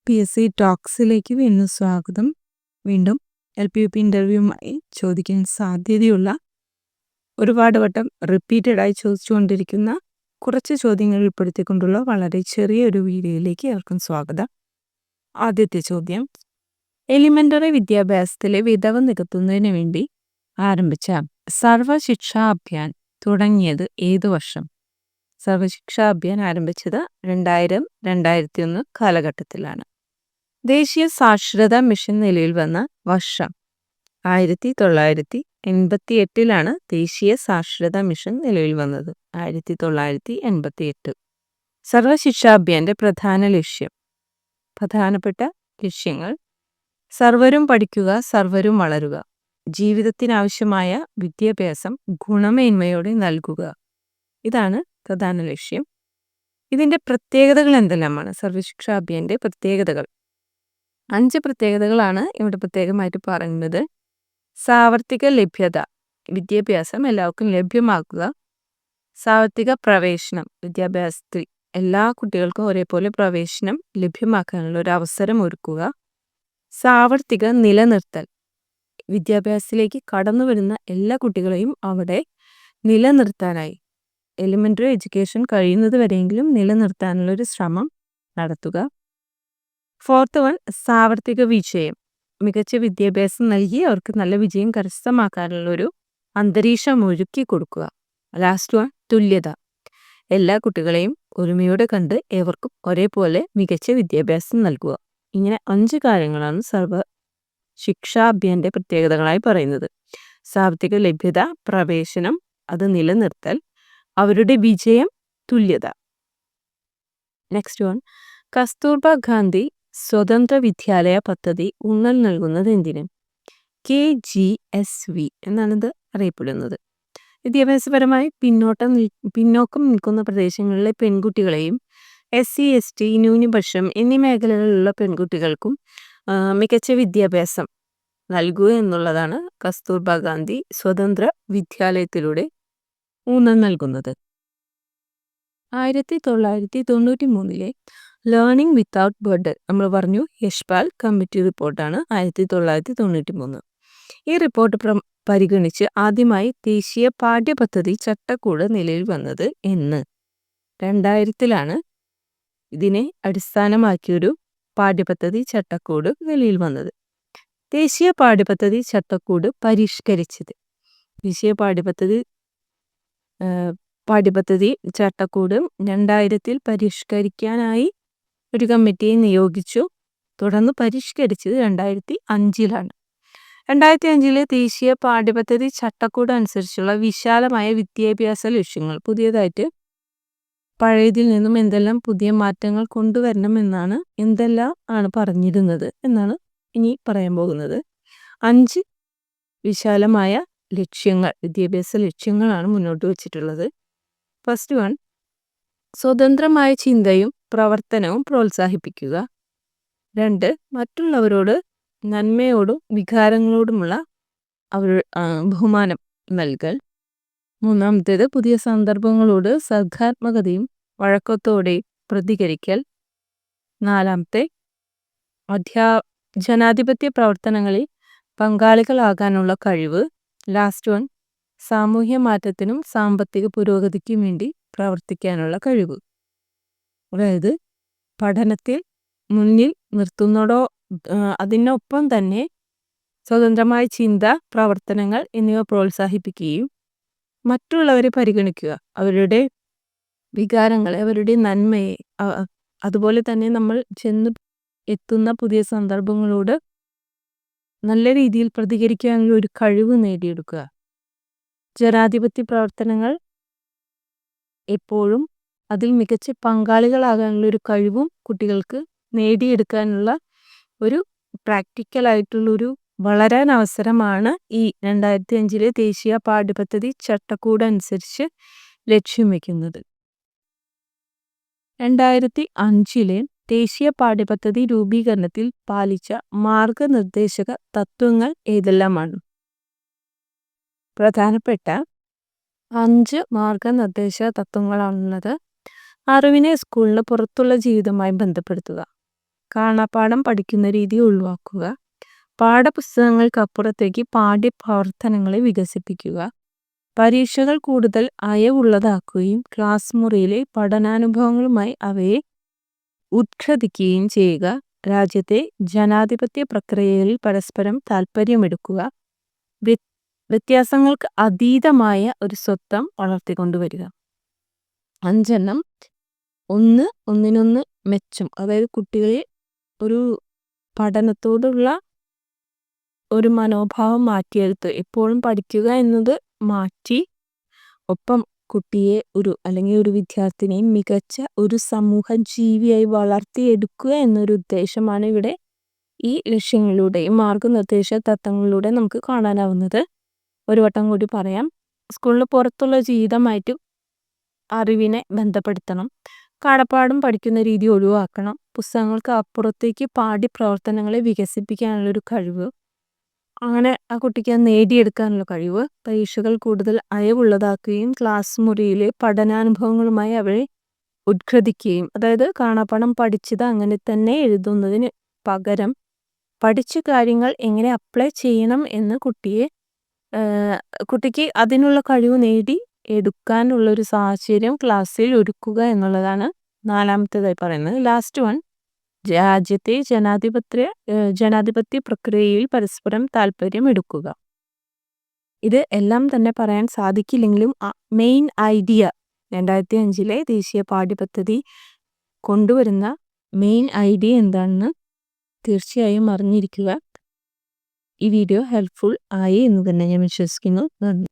PSC ടോക്സിലേക്ക് വീണ്ടും സ്വാഗതം. വീണ്ടും LPUP ഇൻ്റർവ്യൂവുമായി ചോദിക്കാൻ സാധ്യതയുള്ള ഒരുപാട് വട്ടം റിപ്പീറ്റഡായി ചോദിച്ചുകൊണ്ടിരിക്കുന്ന കുറച്ച് ചോദ്യങ്ങൾ ഉൾപ്പെടുത്തിക്കൊണ്ടുള്ള വളരെ ചെറിയൊരു വീഡിയോയിലേക്ക് ഏവർക്കും സ്വാഗതം. ആദ്യത്തെ ചോദ്യം, എലിമെൻ്ററി വിദ്യാഭ്യാസത്തിലെ വിടവ് നികത്തുന്നതിന് വേണ്ടി ആരംഭിച്ച സർവശിക്ഷാ അഭിയാൻ തുടങ്ങിയത് ഏതു വർഷം? സർവശിക്ഷാ അഭിയാൻ ആരംഭിച്ചത് 2000-2001 കാലഘട്ടത്തിലാണ്. ദേശീയ സാക്ഷരതാ മിഷൻ നിലവിൽ വന്ന വർഷം 1988 ദേശീയ സാക്ഷരതാ മിഷൻ നിലവിൽ വന്നത്. 1988. സർവശിക്ഷാ അഭിയാന്റെ പ്രധാനപ്പെട്ട ലക്ഷ്യങ്ങൾ: സർവരും പഠിക്കുക, സർവരും വളരുക, ജീവിതത്തിനാവശ്യമായ വിദ്യാഭ്യാസം ഗുണമേന്മയോടെ നൽകുക. ഇതാണ് പ്രധാന ലക്ഷ്യം. ഇതിൻ്റെ പ്രത്യേകതകൾ എന്തെല്ലാമാണ്? സർവശിക്ഷാ അഭിയാന്റെ പ്രത്യേകതകൾ 5 പ്രത്യേകതകളാണ് ഇവിടെ പ്രത്യേകമായിട്ട് പറയുന്നത്. സാർവത്രിക ലഭ്യത, വിദ്യാഭ്യാസം എല്ലാവർക്കും ലഭ്യമാക്കുക. സാർവത്രിക പ്രവേശനം, വിദ്യാഭ്യാസത്തിൽ എല്ലാ കുട്ടികൾക്കും ഒരേപോലെ പ്രവേശനം ലഭ്യമാക്കാനുള്ള ഒരു അവസരം ഒരുക്കുക. സാർവത്രിക നിലനിർത്തൽ, വിദ്യാഭ്യാസത്തിലേക്ക് കടന്നു വരുന്ന എല്ലാ കുട്ടികളെയും അവിടെ നിലനിർത്താനായി എലിമെൻ്ററി എഡ്യൂക്കേഷൻ കഴിയുന്നത് വരെയെങ്കിലും നിലനിർത്താനുള്ളൊരു ശ്രമം നടത്തുക. 4th വൺ, സാർവത്രിക വിജയം, മികച്ച വിദ്യാഭ്യാസം നൽകി അവർക്ക് നല്ല വിജയം കരസ്ഥമാക്കാനുള്ളൊരു അന്തരീക്ഷം ഒരുക്കി കൊടുക്കുക. ലാസ്റ്റ് വൺ, തുല്യത, എല്ലാ കുട്ടികളെയും ഒരുമയോടെ കണ്ട് ഏവർക്കും ഒരേപോലെ മികച്ച വിദ്യാഭ്യാസം നൽകുക. ഇങ്ങനെ 5 കാര്യങ്ങളാണ് സർവശിക്ഷാ അഭിയാന്റെ പ്രത്യേകതകളായി പറയുന്നത്. സാർവത്രിക ലഭ്യത, പ്രവേശനം, അത് നിലനിർത്തൽ, അവരുടെ വിജയം, തുല്യത. നെക്സ്റ്റ് വൺ, കസ്തൂർബ ഗാന്ധി സ്വതന്ത്ര വിദ്യാലയ പദ്ധതി ഊന്നൽ നൽകുന്നത് എന്തിന്? KGSV എന്നാണിത് അറിയപ്പെടുന്നത്. വിദ്യാഭ്യാസപരമായി പിന്നോക്കം നിൽക്കുന്ന പ്രദേശങ്ങളിലെ പെൺകുട്ടികളെയും SC/ST, ന്യൂനപക്ഷം എന്നീ മേഖലകളിലുള്ള പെൺകുട്ടികൾക്കും മികച്ച വിദ്യാഭ്യാസം നൽകുക എന്നുള്ളതാണ് കസ്തൂർബ ഗാന്ധി സ്വതന്ത്ര വിദ്യാലയത്തിലൂടെ ഊന്നൽ നൽകുന്നത്. 1993 ലേണിംഗ് വിത്തൗട്ട് ബർഡൻ, നമ്മൾ പറഞ്ഞു യശ്പാൽ കമ്മിറ്റി റിപ്പോർട്ടാണ് 1993. ഈ റിപ്പോർട്ട് പരിഗണിച്ച് ആദ്യമായി ദേശീയ പാഠ്യപദ്ധതി ചട്ടക്കൂട് നിലവിൽ വന്നത് എന്ന്? 2000 ഇതിനെ അടിസ്ഥാനമാക്കിയൊരു പാഠ്യപദ്ധതി ചട്ടക്കൂട് നിലവിൽ വന്നത്. ദേശീയ പാഠ്യപദ്ധതി ചട്ടക്കൂട് പരിഷ്കരിച്ചത്, ദേശീയ പാഠ്യപദ്ധതി ചട്ടക്കൂട് 2000 പരിഷ്കരിക്കാനായി ഒരു കമ്മിറ്റിയെ നിയോഗിച്ചു. തുടർന്ന് പരിഷ്കരിച്ചത് 2005. 2005 ദേശീയ പാഠ്യപദ്ധതി ചട്ടക്കൂട് അനുസരിച്ചുള്ള വിശാലമായ വിദ്യാഭ്യാസ ലക്ഷ്യങ്ങൾ, പുതിയതായിട്ട് പഴയതിൽ നിന്നും എന്തെല്ലാം പുതിയ മാറ്റങ്ങൾ കൊണ്ടുവരണം എന്നാണ്, എന്തെല്ലാം ആണ് പറഞ്ഞിരുന്നത് എന്നാണ് ഇനി പറയാൻ പോകുന്നത്. 5 വിശാലമായ ലക്ഷ്യങ്ങൾ, വിദ്യാഭ്യാസ ലക്ഷ്യങ്ങളാണ് മുന്നോട്ട് വച്ചിട്ടുള്ളത്. ഫസ്റ്റ് വൺ, സ്വതന്ത്രമായ ചിന്തയും പ്രവർത്തനവും പ്രോത്സാഹിപ്പിക്കുക. 2, മറ്റുള്ളവരോട് നന്മയോടും വികാരങ്ങളോടുമുള്ള ബഹുമാനം നൽകൽ. 3, പുതിയ സന്ദർഭങ്ങളോട് സർഗാത്മകതയും വഴക്കത്തോടെയും പ്രതികരിക്കൽ. 4, ജനാധിപത്യ പ്രവർത്തനങ്ങളിൽ പങ്കാളികളാകാനുള്ള കഴിവ്. ലാസ്റ്റ് വൺ, സാമൂഹ്യ മാറ്റത്തിനും സാമ്പത്തിക പുരോഗതിക്കും വേണ്ടി പ്രവർത്തിക്കാനുള്ള കഴിവ്. അതായത് പഠനത്തിൽ മുന്നിൽ നിർത്തുന്നതോ അതിനൊപ്പം തന്നെ സ്വതന്ത്രമായ ചിന്ത, പ്രവർത്തനങ്ങൾ എന്നിവ പ്രോത്സാഹിപ്പിക്കുകയും മറ്റുള്ളവരെ പരിഗണിക്കുക, അവരുടെ വികാരങ്ങളെ, അവരുടെ നന്മയെ, അതുപോലെ തന്നെ നമ്മൾ ചെന്ന് എത്തുന്ന പുതിയ സന്ദർഭങ്ങളോട് നല്ല രീതിയിൽ പ്രതികരിക്കാനുള്ള ഒരു കഴിവ് നേടിയെടുക്കുക. ജനാധിപത്യ പ്രവർത്തനങ്ങൾ എപ്പോഴും അതിൽ മികച്ച പങ്കാളികളാകാനുള്ള ഒരു കഴിവും കുട്ടികൾക്ക് നേടിയെടുക്കാനുള്ള ഒരു പ്രാക്ടിക്കലായിട്ടുള്ളൊരു വളരാൻ അവസരമാണ് ഈ 2005 ദേശീയ പാഠ്യപദ്ധതി ചട്ടക്കൂട് അനുസരിച്ച് ലക്ഷ്യം വയ്ക്കുന്നത്. 2005 ദേശീയ പാഠ്യപദ്ധതി രൂപീകരണത്തിൽ പാലിച്ച മാർഗനിർദ്ദേശക തത്വങ്ങൾ ഏതെല്ലാമാണ്? പ്രധാനപ്പെട്ട 5 മാർഗനിർദ്ദേശക തത്വങ്ങളാണുള്ളത്. അറിവിനെ സ്കൂളിന് പുറത്തുള്ള ജീവിതവുമായി ബന്ധപ്പെടുത്തുക, കാണാപ്പാഠം പഠിക്കുന്ന രീതി ഒഴിവാക്കുക. പാഠപുസ്തകങ്ങൾക്കപ്പുറത്തേക്ക് പാഠ്യപ്രവർത്തനങ്ങളെ വികസിപ്പിക്കുക. പരീക്ഷകൾ കൂടുതൽ അയവുള്ളതാക്കുകയും ക്ലാസ് മുറിയിലെ പഠനാനുഭവങ്ങളുമായി അവയെ ഉത്ഘടിക്കുകയും ചെയ്യുക. രാജ്യത്തെ ജനാധിപത്യ പ്രക്രിയയിൽ പരസ്പരം താൽപ്പര്യമെടുക്കുക. വ്യത്യാസങ്ങൾക്ക് അതീതമായ ഒരു സ്വത്വം വളർത്തിക്കൊണ്ടുവരിക. 5 ഒന്നിനൊന്ന് മെച്ചം. അതായത് കുട്ടികളെ ഒരു പഠനത്തോടുള്ള ഒരു മനോഭാവം മാറ്റിയെടുത്ത് എപ്പോഴും പഠിക്കുക എന്നത് മാറ്റി ഒപ്പം കുട്ടിയെ അല്ലെങ്കിൽ ഒരു വിദ്യാർത്ഥിനിയെ മികച്ച ഒരു സമൂഹ ജീവിയായി വളർത്തിയെടുക്കുക എന്നൊരു ഉദ്ദേശമാണ് ഇവിടെ ഈ ലക്ഷ്യങ്ങളിലൂടെയും മാർഗനിർദ്ദേശ തത്വങ്ങളിലൂടെ നമുക്ക് കാണാനാവുന്നത്. ഒരു വട്ടം കൂടി പറയാം. സ്കൂളിന് പുറത്തുള്ള ജീവിതമായിട്ട് അറിവിനെ ബന്ധപ്പെടുത്തണം. കാണാപ്പാഠം പഠിക്കുന്ന രീതി ഒഴിവാക്കണം. പുസ്തകങ്ങൾക്ക് അപ്പുറത്തേക്ക് പാഠ്യപ്രവർത്തനങ്ങളെ വികസിപ്പിക്കാനുള്ളൊരു കഴിവ്, അങ്ങനെ ആ കുട്ടിക്ക് അത് നേടിയെടുക്കാനുള്ള കഴിവ്. പരീക്ഷകൾ കൂടുതൽ അയവുള്ളതാക്കുകയും ക്ലാസ് മുറിയിലെ പഠനാനുഭവങ്ങളുമായി അവരെ ഉദ്ഘടിക്കുകയും, അതായത് കാണാപ്പാഠം പഠിച്ചത് അങ്ങനെ തന്നെ എഴുതുന്നതിന് പകരം പഠിച്ച കാര്യങ്ങൾ എങ്ങനെ അപ്ലൈ ചെയ്യണം എന്ന് കുട്ടിക്ക് അതിനുള്ള കഴിവ് നേടി എടുക്കാനുള്ളൊരു സാഹചര്യം ക്ലാസ്സിൽ ഒരുക്കുക എന്നുള്ളതാണ് 4-ാമത്തേതായി പറയുന്നത്. ലാസ്റ്റ് വൺ, രാജ്യത്തെ ജനാധിപത്യ പ്രക്രിയയിൽ പരസ്പരം താൽപ്പര്യം എടുക്കുക. ഇത് എല്ലാം തന്നെ പറയാൻ സാധിക്കില്ലെങ്കിലും മെയിൻ ഐഡിയ 2005 ദേശീയ പാഠ്യപദ്ധതി കൊണ്ടുവരുന്ന മെയിൻ ഐഡിയ എന്താണെന്ന് തീർച്ചയായും അറിഞ്ഞിരിക്കുക. ഈ വീഡിയോ ഹെൽപ്ഫുൾ ആയി എന്ന് തന്നെ ഞാൻ വിശ്വസിക്കുന്നു. നന്ദി.